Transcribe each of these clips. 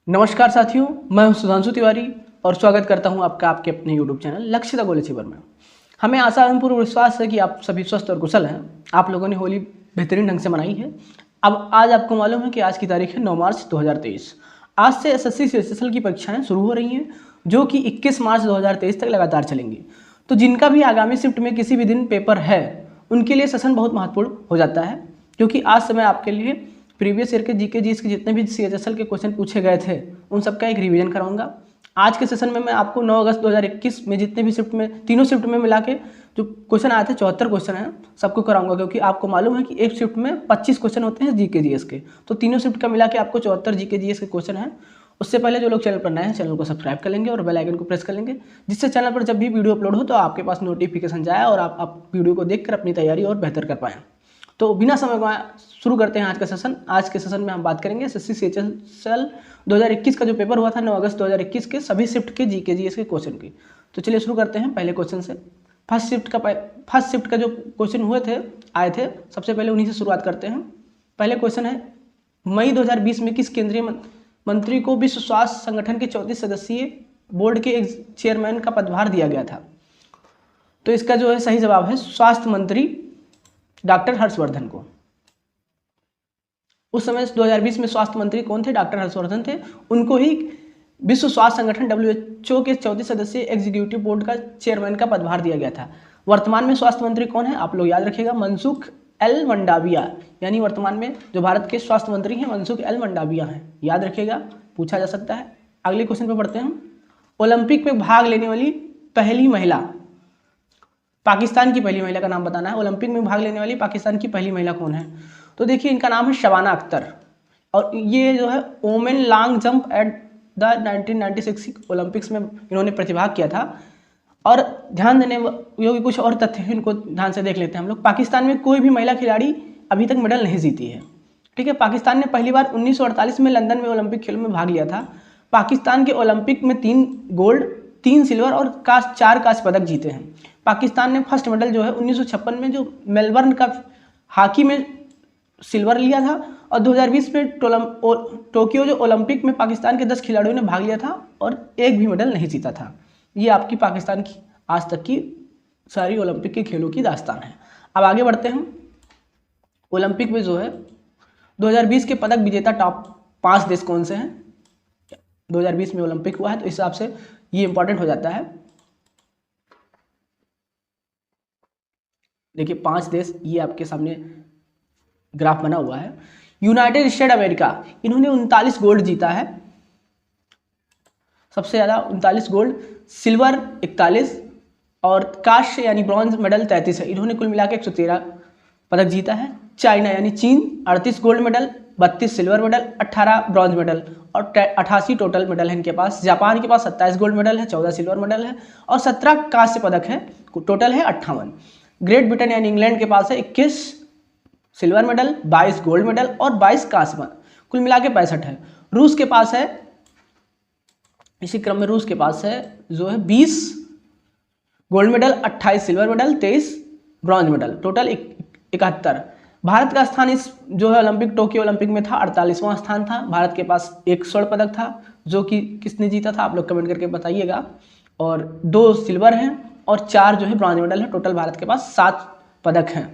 नमस्कार साथियों, मैं हूं सुधांशु तिवारी और स्वागत करता हूं आपका आपके अपने YouTube चैनल लक्ष्य द गोल अचीवर में। हमें आशा एवं पूर्ण विश्वास है कि आप सभी स्वस्थ और कुशल हैं। आप लोगों ने होली बेहतरीन ढंग से मनाई है। अब आज आपको मालूम है कि आज की तारीख है 9 मार्च 2023। आज से एसएससी सीजीएल की परीक्षाएं शुरू हो रही हैं, जो कि 21 मार्च 2023 तक लगातार चलेंगी। तो जिनका भी आगामी शिफ्ट में किसी भी दिन पेपर है, उनके लिए सेशन बहुत महत्वपूर्ण हो जाता है, क्योंकि आज से मैं आपके लिए प्रीवियस ईयर के जीके जीएस के जितने भी सीएचएसएल के क्वेश्चन पूछे गए थे, उन सबका एक रिवीजन कराऊंगा। आज के सेशन में मैं आपको 9 अगस्त 2021 में जितने भी शिफ्ट में, तीनों शिफ्ट में मिला के जो क्वेश्चन आए थे, 74 क्वेश्चन हैं, सबको कराऊंगा। क्योंकि आपको मालूम है कि एक शिफ्ट में 25 क्वेश्चन होते हैं जीके जीएस के, तो तीनों शिफ्ट का मिला के आपको 74 जीके जीएस के क्वेश्चन हैं। उससे पहले जो लोग चैनल पर नए हैं, चैनल को सब्सक्राइब कर लेंगे और बेल आइकन को प्रेस कर लेंगे, जिससे चैनल पर जब भी वीडियो अपलोड हो तो आपके पास नोटिफिकेशन जाए और आप वीडियो को देखकर अपनी तैयारी और बेहतर कर पाएँ। तो बिना समय गवाए शुरू करते हैं आज का सेशन। आज के सेशन में हम बात करेंगे एसएससी सीजीएल 2021 का जो पेपर हुआ था 9 अगस्त 2021 के सभी शिफ्ट के जीके जीएस के क्वेश्चन की। तो चलिए शुरू करते हैं पहले क्वेश्चन से। फर्स्ट शिफ्ट का जो क्वेश्चन आए थे, सबसे पहले उन्हीं से शुरुआत करते हैं। पहले क्वेश्चन है, मई 2020 में किस केंद्रीय मंत्री को विश्व स्वास्थ्य संगठन के 34 सदस्यीय बोर्ड के चेयरमैन का पदभार दिया गया था? तो इसका जो है सही जवाब है स्वास्थ्य मंत्री डॉक्टर हर्षवर्धन को। उस समय 2020 में स्वास्थ्य मंत्री कौन थे? डॉक्टर हर्षवर्धन थे। उनको ही विश्व स्वास्थ्य संगठन WHO के 34 सदस्यीय एग्जीक्यूटिव बोर्ड का चेयरमैन का पदभार दिया गया था। वर्तमान में स्वास्थ्य मंत्री कौन है? आप लोग याद रखिएगा, मनसुख एल मंडाविया, यानी वर्तमान में जो भारत के स्वास्थ्य मंत्री हैं मनसुख एल मंडाविया हैं। याद रखिएगा, पूछा जा सकता है। अगले क्वेश्चन पे बढ़ते हैं। ओलंपिक में भाग लेने वाली पहली महिला, पाकिस्तान की पहली महिला का नाम बताना है। ओलंपिक में भाग लेने वाली पाकिस्तान की पहली महिला कौन है? तो देखिए, इनका नाम है शबाना अख्तर, और ये जो है women long jump at the 1996 Olympics में इन्होंने प्रतिभाग किया था। और ध्यान देने योग्य कुछ और तथ्य हैं, इनको ध्यान से देख लेते हैं हम लोग। पाकिस्तान में कोई भी महिला खिलाड़ी अभी तक मेडल नहीं जीती है। ठीक है, पाकिस्तान ने पहली बार 1948 में लंदन में ओलंपिक खेलों में भाग लिया था। पाकिस्तान के ओलंपिक में 3 गोल्ड, 3 सिल्वर और 4 कांस्य पदक जीते हैं। पाकिस्तान ने फर्स्ट मेडल जो है 1956 में जो मेलबर्न का हॉकी में सिल्वर लिया था, और 2020 में टोक्यो जो ओलंपिक में पाकिस्तान के 10 खिलाड़ियों ने भाग लिया था और एक भी मेडल नहीं जीता था। ये आपकी पाकिस्तान की आज तक की सारी ओलंपिक के खेलों की दास्तान है। अब आगे बढ़ते हैं। ओलंपिक में जो है 2020 के पदक विजेता टॉप 5 देश कौन से हैं? 2020 में ओलंपिक हुआ है, तो इस हिसाब से ये इंपॉर्टेंट हो जाता है। देखिए 5 देश, ये आपके सामने ग्राफ बना हुआ है। यूनाइटेड स्टेट अमेरिका, इन्होंने 39 गोल्ड जीता है, सबसे ज़्यादा 39 गोल्ड, सिल्वर 41 और कांस्य यानी ब्रॉन्ज मेडल 33 है। इन्होंने कुल मिलाकर 113 पदक जीता है। चाइना यानी चीन 38 gold medal, 32 silver medal, 18 bronze medal और 88 टोटल मेडल है इनके पास। जापान के पास 27 गोल्ड मेडल है, 14 सिल्वर मेडल है और 17 कांस्य पदक है, टोटल है 58। ग्रेट ब्रिटेन यानी इंग्लैंड के पास है 21 सिल्वर मेडल, 22 गोल्ड मेडल और 22 कांस्य, कुल मिला के 65 है। रूस के पास है, इसी क्रम में रूस के पास है जो है 20 gold medal, 28 silver medal, 23 bronze medal, total 71। Bharat का स्थान इस जो है ओलंपिक टोक्यो ओलंपिक में था 48वां स्थान था। भारत के पास 1 स्वर्ण पदक था, जो कि किसने जीता था आप लोग कमेंट करके बताइएगा, और 2 सिल्वर हैं और 4 जो है ब्रॉन्ज मेडल है। टोटल भारत के पास 7 पदक हैं।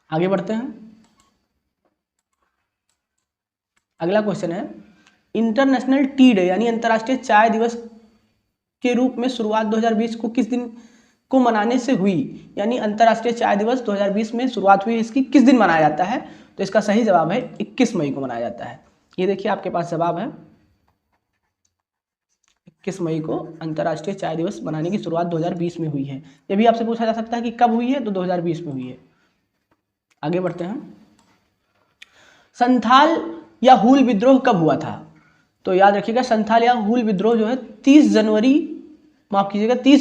आगे बढ़ते हैं। अगला क्वेश्चन है, इंटरनेशनल टी डे यानी अंतर्राष्ट्रीय चाय दिवस के रूप में शुरुआत 2020 को किस दिन को मनाने से हुई? यानी अंतर्राष्ट्रीय चाय दिवस 2020 में शुरुआत हुई, इसकी किस दिन मनाया जाता है? तो इसका सही जवाब है 21 मई को मनाया जाता है। ये देखिए आपके पास जवाब है, 21 मई को अंतर्राष्ट्रीय चाय दिवस मनाने की शुरुआत 2020 में हुई है। ये भी आपसे पूछा जा सकता है कि कब हुई है, तो 2020 में हुई है। आगे बढ़ते हैं। संथाल या हूल विद्रोह कब हुआ था? तो याद रखिएगा, संथाल या हूल विद्रोह जो है 30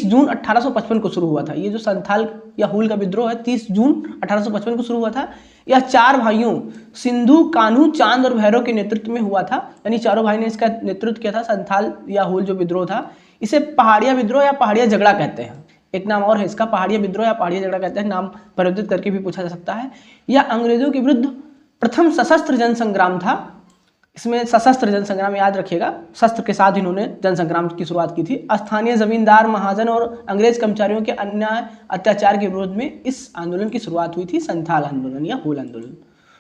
जून 1855 को शुरू हुआ था। ये जो संथाल या हूल का विद्रोह है 30 जून 1855 को शुरू हुआ था। यह 4 भाइयों सिंधु, कान्हू, चांद और भैरव के नेतृत्व में हुआ था, यानी चारों भाई ने इसका नेतृत्व किया था। संथाल या हूल जो विद्रोह था, इसे पहाड़िया विद्रोह या पहाड़िया झगड़ा कहते हैं। एक नाम और है इसका, पहाड़िया विद्रोह या पहाड़िया झगड़ा कहते हैं, नाम परिवर्तित करके भी पूछा जा सकता है। यह अंग्रेजों के विरुद्ध प्रथम सशस्त्र जन संग्राम था। इसमें सशस्त्र जन संग्राम, याद रखिएगा, शस्त्र के साथ इन्होंने जन संग्राम की शुरुआत की थी। स्थानीय जमींदार, महाजन और अंग्रेज कर्मचारियों के अन्याय अत्याचार के विरोध में इस आंदोलन की शुरुआत हुई थी, संथाल आंदोलन या हूल आंदोलन।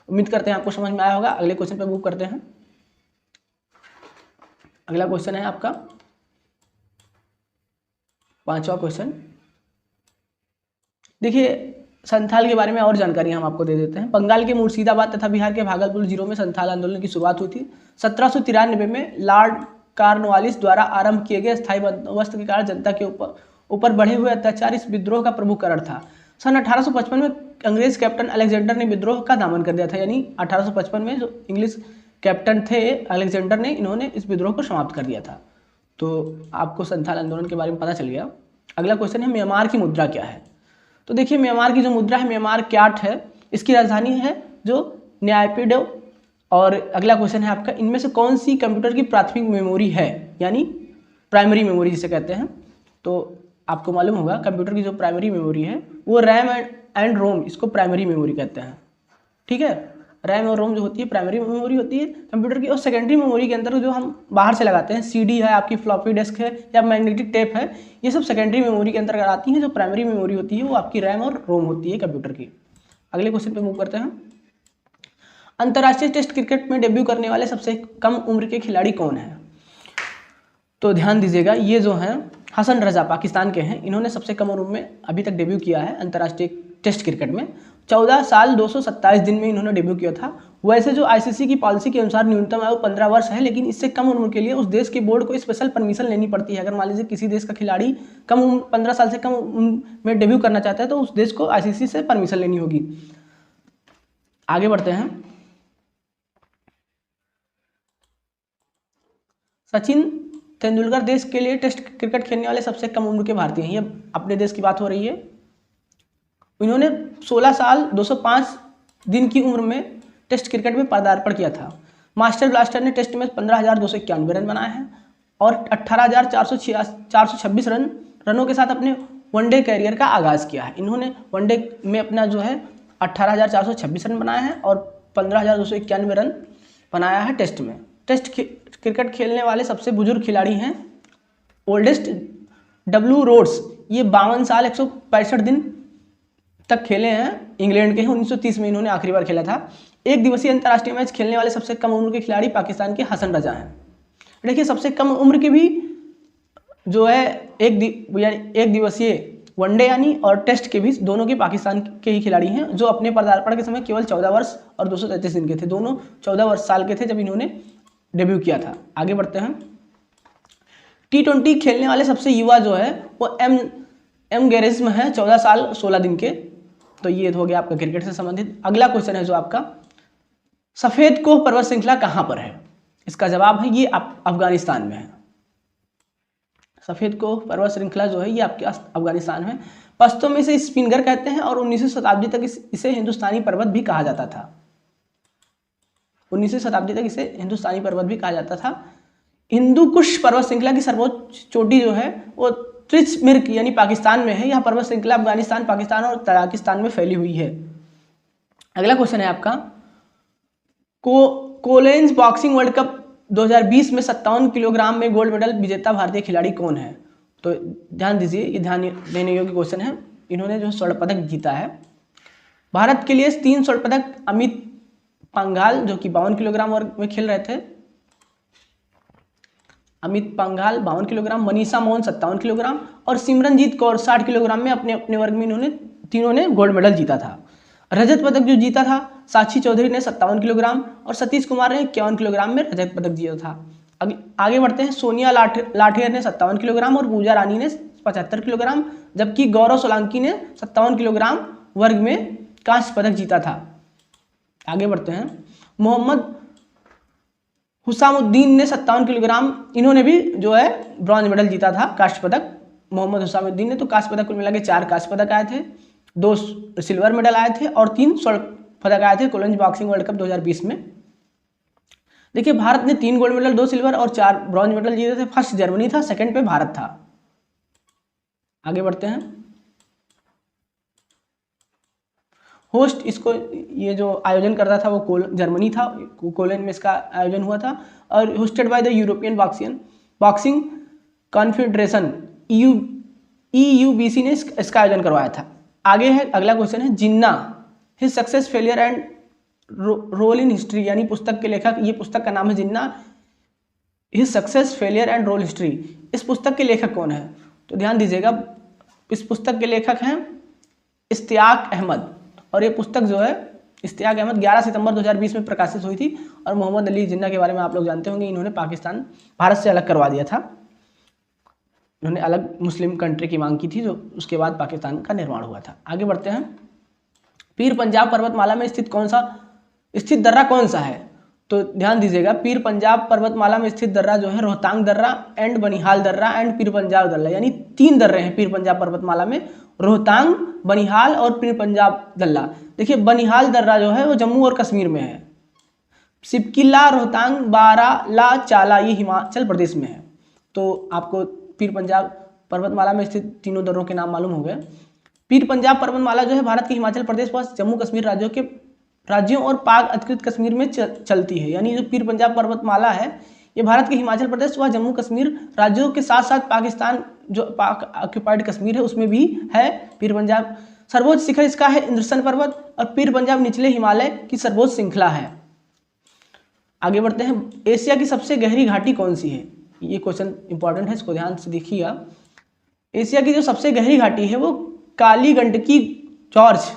उम्मीद करते हैं आपको समझ में आया होगा। अगले क्वेश्चन पे मूव करते हैं। अगला क्वेश्चन है आपका 5वां क्वेश्चन। देखिए, संथाल के बारे में और जानकारी हम आपको दे देते हैं। बंगाल के मुर्शिदाबाद तथा बिहार के भागलपुर जिलों में संथाल आंदोलन की शुरुआत हुई थी। 1793 में लॉर्ड कॉर्नवालिस द्वारा आरंभ किए गए स्थायी बंदोबस्त के कारण जनता के ऊपर बढ़े हुए अत्याचार इस विद्रोह का प्रमुख कारण था। सन 1855 में अंग्रेज कैप्टन अलेक्जेंडर ने विद्रोह का दमन कर दिया था, यानी 1855 में जो इंग्लिश कैप्टन थे अलेक्जेंडर ने, इन्होंने इस विद्रोह को समाप्त कर दिया था। तो आपको संथाल आंदोलन के बारे में पता चल गया। अगला क्वेश्चन है, म्यांमार की मुद्रा क्या है? तो देखिए, म्यांमार की जो मुद्रा है म्यांमार क्याट है, इसकी राजधानी है जो न्यायपीडो। और अगला क्वेश्चन है आपका, इनमें से कौन सी कंप्यूटर की प्राथमिक मेमोरी है, यानी प्राइमरी मेमोरी जिसे कहते हैं। तो आपको मालूम होगा कंप्यूटर की जो प्राइमरी मेमोरी है वो रैम एंड रोम, इसको प्राइमरी मेमोरी कहते हैं। ठीक है, रैम और रोम जो होती है प्राइमरी मेमोरी होती है कंप्यूटर की। और सेकेंडरी मेमोरी के अंदर जो हम बाहर से लगाते हैं, सीडी है, आपकी फ्लॉपी डिस्क है या मैग्नेटिक टेप है, ये सब सेकेंडरी मेमोरी के अंतर्गत आती हैं। जो प्राइमरी मेमोरी होती है वो आपकी रैम और रोम होती है कंप्यूटर की। अगले क्वेश्चन पे मूव करते हैं। अंतर्राष्ट्रीय टेस्ट क्रिकेट में डेब्यू करने वाले सबसे कम उम्र के खिलाड़ी कौन है? तो ध्यान दीजिएगा, ये जो हैं हसन रजा पाकिस्तान के हैं, इन्होंने सबसे कम उम्र में अभी तक डेब्यू किया है अंतर्राष्ट्रीय टेस्ट क्रिकेट में। 14 साल 227 दिन में इन्होंने डेब्यू किया था। वैसे जो आईसीसी की पॉलिसी के अनुसार न्यूनतम आयु 15 वर्ष है, लेकिन इससे कम उम्र के लिए उस देश के बोर्ड को स्पेशल परमिशन लेनी पड़ती है। अगर मान लीजिए किसी देश का खिलाड़ी कम उम्र 15 साल से कम उम्र में डेब्यू करना चाहता है तो उस देश को आईसीसी से परमिशन लेनी होगी। आगे बढ़ते हैं। सचिन तेंदुलकर देश के लिए टेस्ट क्रिकेट खेलने वाले सबसे कम उम्र के भारतीय हैं। ये अपने देश की बात हो रही है। इन्होंने 16 साल 205 दिन की उम्र में टेस्ट क्रिकेट में पदार्पण किया था। मास्टर ब्लास्टर ने टेस्ट में 15,291 रन बनाए हैं और 18,426 रनों के साथ अपने वनडे कैरियर का आगाज़ किया है। इन्होंने वनडे में अपना जो है 18,426 रन बनाए हैं और 15,291 रन बनाया है टेस्ट में। टेस्ट क्रिकेट खेलने वाले सबसे बुजुर्ग खिलाड़ी हैं ओल्डेस्ट डब्ल्यू रोड्स। ये 52 साल 165 दिन तक खेले हैं, इंग्लैंड के हैं। 1930 में इन्होंने आखिरी बार खेला था। एक दिवसीय अंतर्राष्ट्रीय मैच खेलने वाले सबसे कम उम्र के खिलाड़ी पाकिस्तान के हसन रजा हैं। देखिए, सबसे कम उम्र के भी जो है एक दिवसीय वनडे यानी और टेस्ट के भी दोनों के पाकिस्तान के ही खिलाड़ी हैं, जो अपने पदार्पण के समय केवल 14 वर्ष और 233 दिन के थे। दोनों 14 वर्ष साल के थे जब इन्होंने डेब्यू किया था। आगे बढ़ते हैं। T20 खेलने वाले सबसे युवा जो है वो एम गैरिस्म है, 14 साल 16 दिन के। तो ये हो गया आपका क्रिकेट से संबंधित। अगला क्वेश्चन है जो आपका, सफेद कोह पर्वत श्रृंखला कहाँ पर है? इसका जवाब है ये अफगानिस्तान में है। सफेद कोह पर्वत श्रृंखला जो है ये आपके अफगानिस्तान में। पश्तो में इसे स्पिनगर कहते हैं और 19वीं शताब्दी तक इसे हिंदुस्तानी पर्वत भी कहा जाता था। 19वीं शताब्दी तक इसे हिंदुस्तानी पर्वत भी कहा जाता था। हिंदू कुश पर्वत श्रृंखला की सर्वोच्च चोटी जो है वो त्रिचमिर्क यानी पाकिस्तान में है। यह पर्वत श्रृंखला अफगानिस्तान, पाकिस्तान और तजाकिस्तान में फैली हुई है। अगला क्वेश्चन है आपका, कोलेंस बॉक्सिंग वर्ल्ड कप 2020 में 57 किलोग्राम में गोल्ड मेडल विजेता भारतीय खिलाड़ी कौन है? तो ध्यान दीजिए, ये ध्यान देने योग्य क्वेश्चन है। इन्होंने जो स्वर्ण पदक जीता है भारत के लिए 3 स्वर्ण पदक अमित पंघाल जो कि 52 किलोग्राम वर्ग में खेल रहे थे, अमित पंघाल 52 किलोग्राम, मनीषा मोहन 57 किलोग्राम और सिमरनजीत कौर 60 किलोग्राम में अपने अपने वर्ग में इन्होंने तीनों ने गोल्ड मेडल जीता था। रजत पदक जो जीता था साक्षी चौधरी ने 57 किलोग्राम और सतीश कुमार ने 51 किलोग्राम में रजत पदक जीता था। आगे बढ़ते हैं। सोनिया लाठेर ने 57 किलोग्राम और पूजा रानी ने 75 किलोग्राम, जबकि गौरव सोलंकी ने 57 किलोग्राम वर्ग में कांस्य पदक जीता था। आगे बढ़ते हैं। मोहम्मद हुसामुद्दीन ने 57 किलोग्राम, इन्होंने भी जो है ब्रॉन्ज मेडल जीता था, कांस्य पदक। मोहम्मद हुसामुद्दीन ने तो कांस्य पदक कुल मिला के 4 कांस्य पदक आए थे, 2 सिल्वर मेडल आए थे और 3 स्वर्ण पदक आए थे कोलेंस बॉक्सिंग वर्ल्ड कप 2020 में। देखिए, भारत ने 3 गोल्ड मेडल, 2 सिल्वर और 4 ब्रॉन्ज मेडल जीते थे। फर्स्ट जर्मनी था, सेकंड पे भारत था। आगे बढ़ते हैं। होस्ट इसको ये जो आयोजन करता था वो जर्मनी था, कोलन में इसका आयोजन हुआ था, और hosted by the European boxing confederation EUBC ने इसका आयोजन करवाया था। आगे है अगला क्वेश्चन है Jinnah his success failure and role in history, यानी पुस्तक के लेखक, ये पुस्तक का नाम है Jinnah his success failure and role history. इस पुस्तक के लेखक कौन है? तो ध्यान दीजिएगा, इस पुस्तक के लेखक हैं इश्तियाक अहमद, और ये पुस्तक जो है इश्तियाक अहमद 11 सितंबर 2020 में प्रकाशित हुई थी। और मोहम्मद अली जिन्ना के बारे में आप लोग जानते होंगे, इन्होंने पाकिस्तान भारत से अलग करवा दिया था, इन्होंने अलग मुस्लिम कंट्री की मांग की थी, जो उसके बाद पाकिस्तान का निर्माण हुआ था। आगे बढ़ते हैं, पीर पंजाब पर्वतमाला में स्थित दर्रा कौन सा है? तो ध्यान दीजिएगा, पीर पंजाब पर्वतमाला में स्थित दर्रा जो है रोहतांग दर्रा एंड बनिहाल दर्रा एंड पीर पंजाब दर्रा, यानी 3 दर्रे हैं पीर पंजाब पर्वतमाला में, रोहतांग, बनिहाल और पीर पंजाब दर्रा। देखिए बनिहाल दर्रा जो है वो जम्मू और कश्मीर में है, सिपकिला, रोहतांग, बाराला चाला ये हिमाचल प्रदेश में है। तो आपको पीर पंजाब पर्वतमाला में स्थित तीनों दर्रों के नाम मालूम हो गए। पीर पंजाब पर्वतमाला जो है भारत के हिमाचल प्रदेश व जम्मू कश्मीर राज्यों और पाक अधिकृत कश्मीर में चलती है, यानी जो पीर पंजाब पर्वतमाला है ये भारत के हिमाचल प्रदेश व जम्मू कश्मीर राज्यों के साथ साथ पाकिस्तान जो पाक ऑक्यूपाइड कश्मीर है उसमें भी है पीर पंजाब। सर्वोच्च शिखर इसका है इंद्रसन पर्वत, और पीर पंजाब निचले हिमालय की सर्वोच्च श्रृंखला है। आगे बढ़ते हैं, एशिया की सबसे गहरी घाटी कौन सी है? ये क्वेश्चन इंपॉर्टेंट है, इसको ध्यान से देखिएगा। एशिया की जो सबसे गहरी घाटी है वो काली गंडकी जॉर्ज,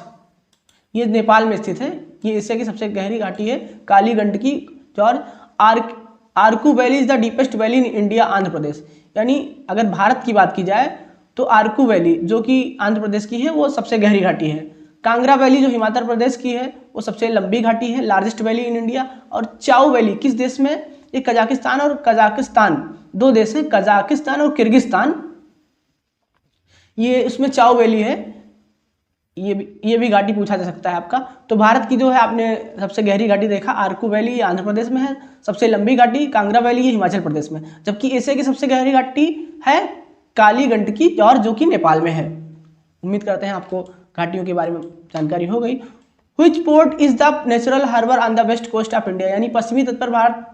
ये नेपाल में स्थित है। ये एशिया की सबसे गहरी घाटी है Kali Gandaki gorge. Araku valley is the deepest valley in India, Andhra Pradesh, यानी अगर भारत की बात की जाए तो आर्कू वैली जो कि आंध्र प्रदेश की है वो सबसे गहरी घाटी है। कांगड़ा वैली जो हिमाचल प्रदेश की है वो सबसे लंबी घाटी है, लार्जेस्ट वैली इन इंडिया। और चाउ वैली किस देश में? ये कजाकिस्तान और कजाकिस्तान, 2 देश हैं, कजाकिस्तान और किर्गिस्तान, ये उसमें चाउ वैली है। ये भी घाटी पूछा जा सकता है आपका। तो भारत की जो है आपने सबसे गहरी घाटी देखा आर्कू वैली, ये आंध्र प्रदेश में है। सबसे लंबी घाटी कांगड़ा वैली, ये हिमाचल प्रदेश में। जबकि एशिया की सबसे गहरी घाटी है काली गंडकी जॉर्ज, जो कि नेपाल में है। उम्मीद करते हैं आपको घाटियों के बारे में जानकारी हो गई। Which port is the natural harbour on the west coast of India, यानी पश्चिमी तट पर भारत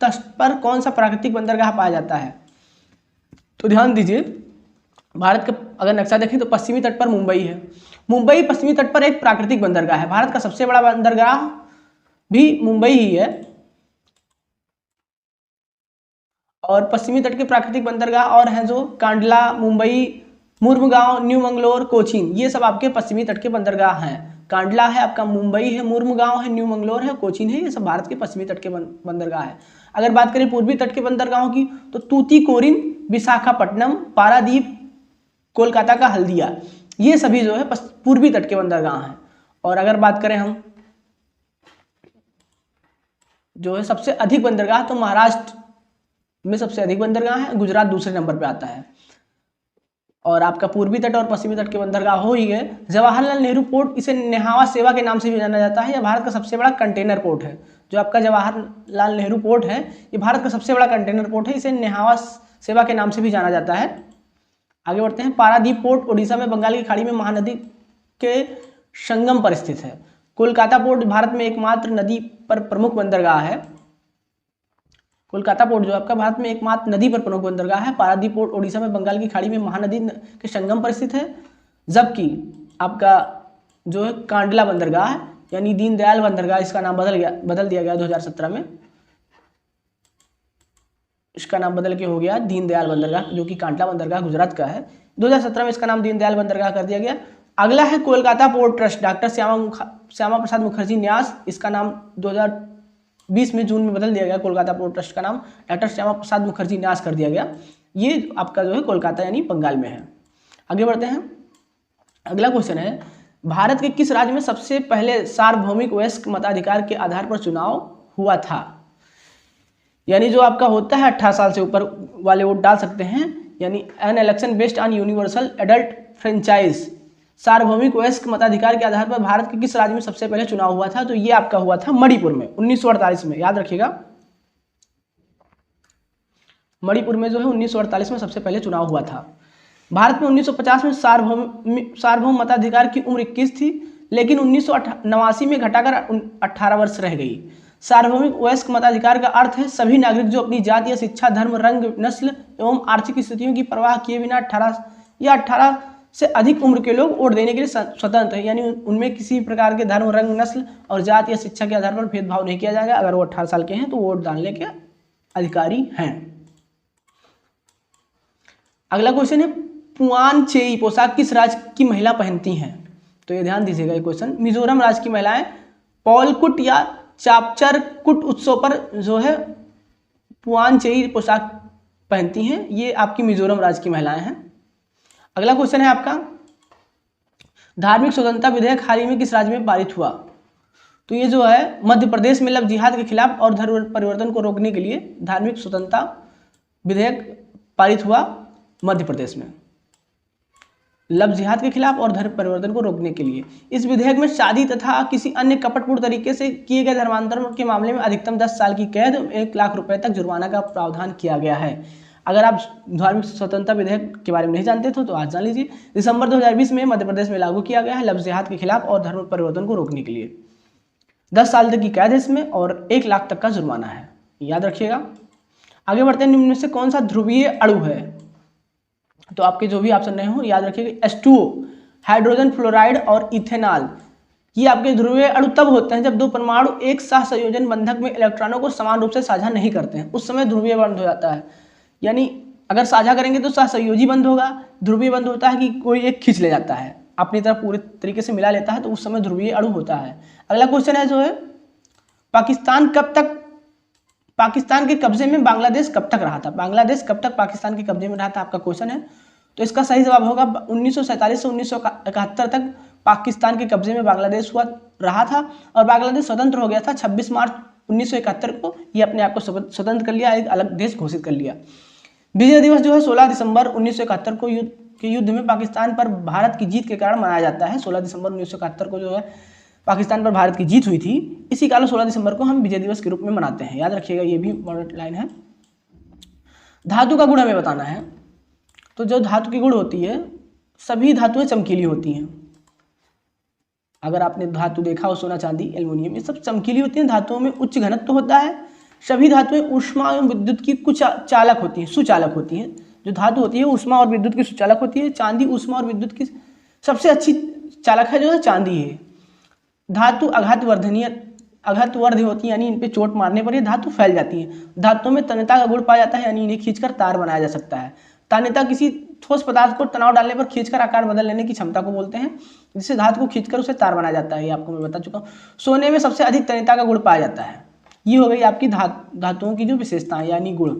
तट पर कौन सा प्राकृतिक बंदरगाह पाया जाता है? तो ध्यान दीजिए, भारत का अगर नक्शा देखें तो पश्चिमी तट पर मुंबई है। मुंबई पश्चिमी तट पर एक प्राकृतिक बंदरगाह है। भारत का सबसे बड़ा बंदरगाह भी मुंबई ही है। और पश्चिमी तट के प्राकृतिक बंदरगाह और हैं जो कांडला, मुंबई, मुर्मुगांव, न्यू मंगलोर, कोचीन, ये सब आपके पश्चिमी तट के बंदरगाह हैं। कांडला है आपका, मुंबई है, मुर्मुगांव है, न्यू मंगलोर है, कोचीन है, ये सब भारत के पश्चिमी तट के बंदरगाह है। अगर बात करें पूर्वी तट के बंदरगाहों की तो तूतीकोरिन, विशाखापट्टनम, पारादीप, कोलकाता का हल्दिया, ये सभी जो है पूर्वी तट के बंदरगाह हैं। और अगर बात करें हम जो है सबसे अधिक बंदरगाह, तो महाराष्ट्र में सबसे अधिक बंदरगाह है, गुजरात दूसरे नंबर पे आता है। और आपका पूर्वी तट और पश्चिमी तट के बंदरगाह हो ही गए। जवाहरलाल नेहरू पोर्ट, इसे नेहावा सेवा के नाम से भी जाना जाता है। यह भारत का सबसे बड़ा कंटेनर पोर्ट है। जो आपका जवाहरलाल नेहरू पोर्ट है ये भारत का सबसे बड़ा कंटेनर पोर्ट है, इसे नेहावा सेवा के नाम से भी जाना जाता है। आगे बढ़ते हैं, पारादीप पोर्ट उड़ीसा में बंगाल की खाड़ी में महानदी के संगम पर स्थित है। कोलकाता पोर्ट भारत में एकमात्र नदी पर प्रमुख बंदरगाह है। कोलकाता पोर्ट जो आपका भारत में एकमात्र नदी पर प्रमुख बंदरगाह है। पारादीप पोर्ट उड़ीसा में बंगाल की खाड़ी में महानदी के संगम पर स्थित है। जबकि आपका जो है कांडला बंदरगाह है, यानी दीनदयाल बंदरगाह, इसका नाम बदल दिया गया 2017 में, इसका नाम बदल के हो गया दीनदयाल बंदरगाह, जो कि कांडला बंदरगाह गुजरात का है। 2017 में इसका नाम दीनदयाल बंदरगाह कर दिया गया। अगला है Kolkata port trust, doctor Shyama Prasad Mukherjee न्यास, इसका नाम 2020 में जून में बदल दिया गया। कोलकाता पोर्ट ट्रस्ट का नाम डॉक्टर श्यामा प्रसाद मुखर्जी न्यास कर दिया गया। ये आपका जो है कोलकाता यानी बंगाल में है। आगे बढ़ते हैं, अगला क्वेश्चन है, भारत के किस राज्य में सबसे पहले सार्वभौमिक वयस्क मताधिकार के आधार पर चुनाव हुआ था? यानी जो आपका होता है 18 साल से ऊपर वाले वोट डाल सकते हैं, यानी an election based on universal adult franchise, सार्वभौमिक वयस्क मताधिकार के आधार पर भारत के किस राज्य में सबसे पहले चुनाव हुआ था? तो ये आपका हुआ था मणिपुर में 1948 में, याद रखिएगा। मणिपुर में जो है 1948 में सबसे पहले चुनाव हुआ था। भारत में 1950 में सार्वभौम मताधिकार की उम्र 21 थी, लेकिन 1989 में घटाकर 18 वर्ष रह गई। सार्वभौमिक वयस्क मताधिकार का अर्थ है सभी नागरिक जो अपनी जाति या शिक्षा, धर्म, रंग, नस्ल एवं आर्थिक स्थितियों की परवाह किए बिना 18 से अधिक उम्र के लोग वोट देने के लिए स्वतंत्र है। यानी उनमें किसी प्रकार के धर्म, रंग, नस्ल और जाति या शिक्षा के आधार पर भेदभाव नहीं किया जाएगा। अगर वो 18 साल के हैं तो वोट डालने के अधिकारी हैं। अगला क्वेश्चन है पुआन चेई पोशाक किस राज्य की महिला पहनती हैं? तो ये ध्यान दीजिएगा ये क्वेश्चन। मिजोरम राज्य की महिलाएं पॉलकुट या चापचर कुट उत्सव पर जो है पुआन चेई पोशाक पहनती हैं। ये आपकी मिजोरम राज्य की महिलाएं हैं। अगला क्वेश्चन है आपका धार्मिक स्वतंत्रता विधेयक हाल ही में किस राज्य में पारित हुआ? तो ये जो है मध्य प्रदेश में लव जिहाद के खिलाफ और धर्म परिवर्तन को रोकने के लिए धार्मिक स्वतंत्रता विधेयक पारित हुआ मध्य प्रदेश में, लव जिहाद के खिलाफ और धर्म परिवर्तन को रोकने के लिए। इस विधेयक में शादी तथा किसी अन्य कपटपूर्ण तरीके से किए गए धर्मांतरण के मामले में अधिकतम 10 साल की कैद, 1 लाख रुपए तक जुर्माना का प्रावधान किया गया है। अगर आप धार्मिक स्वतंत्रता विधेयक के बारे में नहीं जानते थे तो आज जान लीजिए। दिसंबर 2020 में मध्य प्रदेश में लागू किया गया है लव जिहाद के खिलाफ और धर्म परिवर्तन को रोकने के लिए। 10 साल तक की कैद है इसमें और 1 लाख तक का जुर्माना है, याद रखिएगा। आगे बढ़ते हैं। निम्न में से कौन सा ध्रुवीय अणु है? तो आपके जो भी ऑप्शन रहे हो याद रखिएगा। H2O, हाइड्रोजन फ्लोराइड और इथेनॉल। ये आपके ध्रुवीय अणु तब होते हैं जब दो परमाणु एक साथ संयोजन बंधक में इलेक्ट्रॉनों को समान रूप से साझा नहीं करते हैं, उस समय ध्रुवीय बंध हो जाता है। यानी अगर साझा करेंगे तो सहसंयोजी बंध होगा। ध्रुवीय बंध होता है कि कोई एक खींच ले जाता है, अपनी तरफ पूरे तरीके से मिला लेता है, तो उस समय ध्रुवीय अणु होता है। अगला क्वेश्चन है जो है पाकिस्तान के कब्जे में बांग्लादेश कब तक रहा था? बांग्लादेश कब तक पाकिस्तान के कब्जे में रहा था, आपका क्वेश्चन है। तो इसका सही जवाब होगा 1947 से 1971 तक पाकिस्तान के कब्जे में बांग्लादेश रहा था और बांग्लादेश स्वतंत्र हो गया था 26 मार्च 1971 को। ये अपने आप को स्वतंत्र कर लिया, एक अलग देश घोषित कर लिया। विजय दिवस जो है 16 दिसंबर 1971 को युद्ध में पाकिस्तान पर भारत की जीत के कारण मनाया जाता है। 16 दिसंबर 1971 को जो है पाकिस्तान पर भारत की जीत हुई थी, इसी कारण 16 दिसंबर को हम विजय दिवस के रूप में मनाते हैं, याद रखिएगा। ये भी इम्पोर्टेंट लाइन है। धातु का गुण हमें बताना है। तो जो धातु की गुण होती है, सभी धातुएं चमकीली होती हैं। अगर आपने धातु देखा हो, सोना, चांदी, एल्युमिनियम, ये सब चमकीली होती हैं। धातुओं में उच्च घनत्व होता है। सभी धातुएं ऊष्मा एवं विद्युत की कुछ चालक होती हैं, सुचालक होती हैं। जो धातु होती है ऊष्मा और विद्युत की सुचालक होती है। चांदी ऊष्मा और विद्युत की सबसे अच्छी चालक है जो है चांदी है। धातु आघातवर्धी होती है, यानी इन पे चोट मारने पर ये धातु फैल जाती है। धातुओं में तन्यता का गुण पाया जाता है, यानी इन्हें खींचकर तार बनाया जा सकता है। तन्यता किसी ठोस पदार्थ को तनाव डालने पर खींचकर आकार बदल लेने की क्षमता को बोलते हैं, जिससे धातु को खींचकर उसे तार बनाया जाता है। ये आपको मैं बता चुका हूँ। सोने में सबसे अधिक तन्यता का गुण पाया जाता है। ये हो गई आपकी धातुओं की जो विशेषताएं यानी गुण।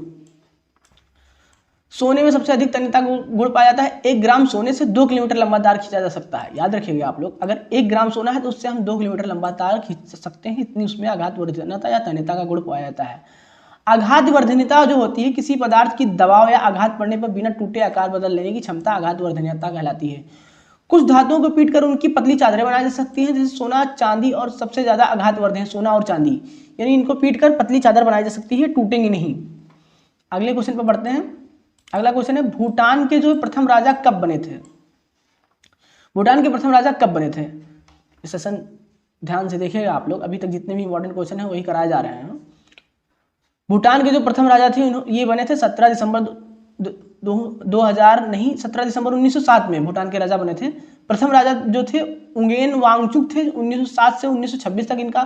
सोने में सबसे अधिक तन्यता गुण पाया जाता है। 1 ग्राम सोने से 2 किलोमीटर लंबा तार खींचा जा सकता है, याद रखिएगा आप लोग। अगर 1 ग्राम सोना है तो उससे हम 2 किलोमीटर लंबा तार खींच सकते हैं, इतनी उसमें आघातवर्धनता या तन्यता का गुण पाया जाता है। आघातवर्धनता जो होती है, किसी पदार्थ की दबाव या आघात पड़ने पर बिना टूटे आकार बदल लेने की क्षमता आघातवर्धनता कहलाती है। कुछ धातुओं को पीटकर उनकी पतली चादरें बनाई जा सकती हैं, जैसे सोना, चांदी, और सबसे ज्यादा आघातवर्धन है सोना और चांदी, यानी इनको पीटकर पतली चादर बनाई जा सकती है, टूटेंगी नहीं। अगले क्वेश्चन पर बढ़ते हैं। अगला क्वेश्चन है भूटान के जो प्रथम राजा कब बने थे? भूटान के प्रथम राजा कब बने थे? इस सेशन ध्यान से देखिएगा आप लोग, अभी तक जितने भी इंपॉर्टेंट क्वेश्चन है वही कराए जा रहे हैं। भूटान के जो प्रथम राजा थे ये बने थे 17 दिसंबर 1907 में भूटान के राजा बने थे। प्रथम राजा जो थे उंगेन वांगचुक थे। 1907 से 1926 तक इनका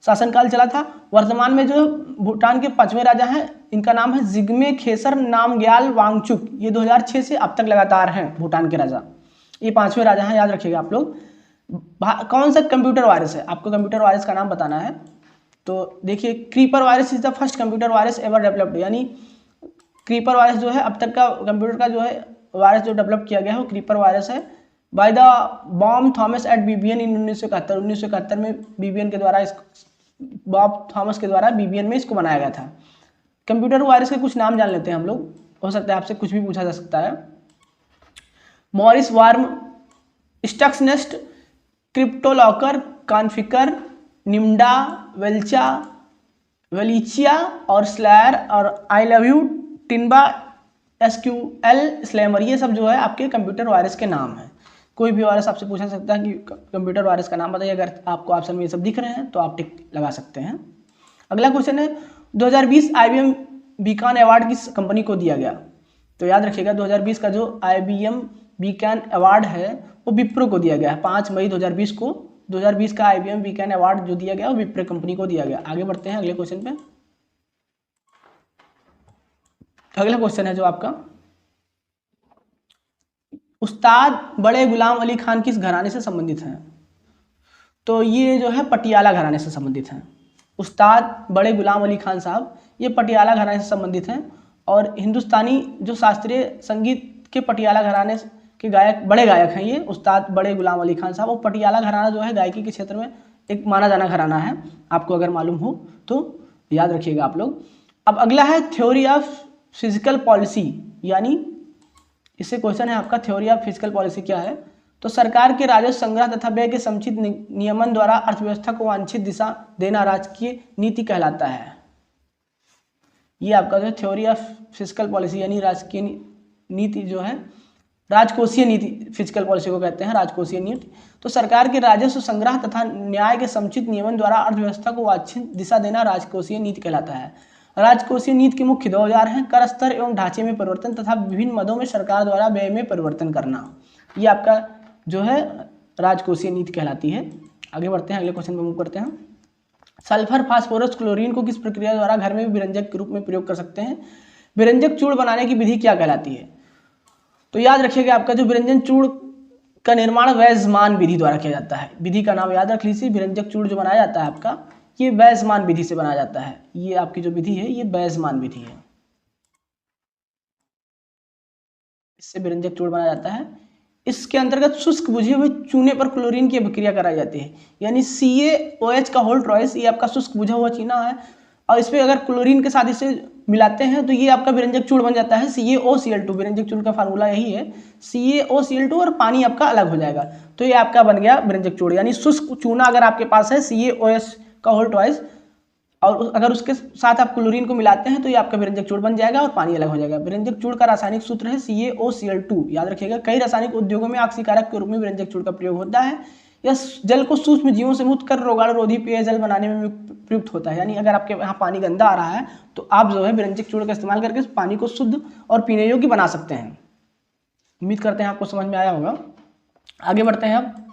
शासनकाल चला था। वर्तमान में जो भूटान के 5वें राजा हैं, इनका नाम है जिग्मे खेसर नामग्याल वांगचुक। ये 2006 से अब तक लगातार हैं भूटान के राजा। ये 5वें राजा हैं, याद रखिएगा आप लोग। कौन सा कंप्यूटर वायरस है? आपको कंप्यूटर वायरस का नाम बताना है। तो देखिए, creeper virus is the first computer virus ever developed, यानी क्रीपर वायरस जो है अब तक का कंप्यूटर का जो है वायरस जो डेवलप किया गया है वो क्रीपर वायरस है। By the Bob Thomas at BBN in 1971 में बीबीएन के द्वारा बॉब थॉमस के द्वारा बीबीएन में इसको बनाया गया था। कंप्यूटर वायरस के कुछ नाम जान लेते हैं हम लोग, हो सकता है आपसे कुछ भी पूछा जा सकता है। मॉरिस वार्म, स्टक्सनेस्ट, क्रिप्टोलॉकर, कॉन्फिकर, निम्डा, वेलिचिया और स्लैर और I love you, Tinba, SQL, Slammer, ये सब जो है आपके कंप्यूटर वायरस के नाम हैं। कोई भी वायरस आपसे पूछा सकता है कि कंप्यूटर वायरस का नाम बताइए। अगर आपको ऑप्शन में ये सब दिख रहे हैं तो आप टिक लगा सकते हैं। अगला क्वेश्चन है 2020 IBM बीकॉन अवार्ड किस कंपनी को दिया गया? तो याद रखिएगा 2020 का जो IBM बीकॉन अवार्ड है वो विप्रो को दिया गया है। 5 मई 2020 को 2020 का IBM बीकॉन अवार्ड जो दिया गया वो विप्रो कंपनी को दिया गया। आगे बढ़ते हैं अगले क्वेश्चन पे। अगला क्वेश्चन है जो आपका, उस्ताद बड़े गुलाम अली खान किस घराने से संबंधित हैं? तो ये जो है पटियाला घराने से संबंधित हैं। उस्ताद बड़े गुलाम अली खान साहब ये पटियाला घराने से संबंधित हैं और हिंदुस्तानी जो शास्त्रीय संगीत के पटियाला घराने के गायक, बड़े गायक हैं ये उस्ताद बड़े गुलाम अली खान साहब। और पटियाला घराना जो है गायकी के क्षेत्र में एक माना जाना घराना है, आपको अगर मालूम हो तो याद रखिएगा आप लोग। अब अगला है थ्योरी ऑफ फिजिकल पॉलिसी, यानी इससे क्वेश्चन है आपका थ्योरी ऑफ फिजिकल पॉलिसी क्या है? तो सरकार के राजस्व संग्रह तथा व्यय के समुचित नियमन द्वारा अर्थव्यवस्था को वांछित दिशा देना राजकीय नीति कहलाता है। ये आपका जो थ्योरी ऑफ फिजिकल पॉलिसी यानी राजकीय नीति जो है, राजकोषीय नीति फिजिकल पॉलिसी को कहते हैं, राजकोषीय नीति। तो सरकार के राजस्व संग्रह तथा न्याय के समुचित नियमन द्वारा अर्थव्यवस्था को वांछित दिशा देना राजकोषीय नीति कहलाता है। राजकोषीय नीति के मुख्य 2 औजार हैं, कर स्तर एवं ढांचे में परिवर्तन तथा विभिन्न मदों में सरकार द्वारा व्यय में परिवर्तन करना। ये आपका जो है राजकोषीय नीति कहलाती है। आगे बढ़ते हैं, अगले क्वेश्चन में मूव करते हैं। सल्फर फास्फोरस क्लोरीन को किस प्रक्रिया द्वारा घर में भी विरंजक के रूप में प्रयोग कर सकते हैं? विरंजक चूर्ण बनाने की विधि क्या कहलाती है? तो याद रखिएगा आपका जो विरंजन चूर्ण का निर्माण वैजमान विधि द्वारा किया जाता है। विधि का नाम याद रख लीजिए, विरंजक चूर्ण जो बनाया जाता है आपका ये वैजमान विधि से बनाया जाता है। ये आपकी जो विधि है ये वैजमान विधि है, इससे विरंजक चूर्ण बनाया जाता है। इसके अंतर्गत शुष्क बुझे हुए चूने पर क्लोरीन की अभिक्रिया कराई जाती है, यानी CaOH का होल ट्रॉइस ये आपका शुष्क बुझा हुआ चूना है और इस पर अगर क्लोरीन के साथ इसे मिलाते हैं तो ये आपका विरंजक चूर्ण बन जाता है CaOCl2। विरंजक चूर्ण का फार्मूला यही है CaOCl2 और पानी आपका अलग हो जाएगा, तो ये आपका बन गया विरंजक चूर्ण। यानी शुष्क चूना अगर आपके पास है CaOH का होल ट्वाइस और अगर उसके साथ आप क्लोरीन को मिलाते हैं तो ये आपका विरंजक चूर्ण बन जाएगा और पानी अलग हो जाएगा। विरंजक चूर्ण का रासायनिक सूत्र है CaOCl2। याद रखिएगा कई रासायनिक उद्योगों में ऑक्सीकारक के रूप में विरंजक चूर्ण का प्रयोग होता है। यह जल को सूक्ष्म जीवों से मुक्त कर रोगाणुरोधी पेयजल बनाने में प्रयुक्त होता है। यानी अगर आपके यहाँ पानी गंदा आ रहा है तो आप जो है विरंजक चूर्ण का इस्तेमाल करके पानी को शुद्ध और पीने योग्य बना सकते हैं। उम्मीद करते हैं आपको समझ में आया होगा। आगे बढ़ते हैं अब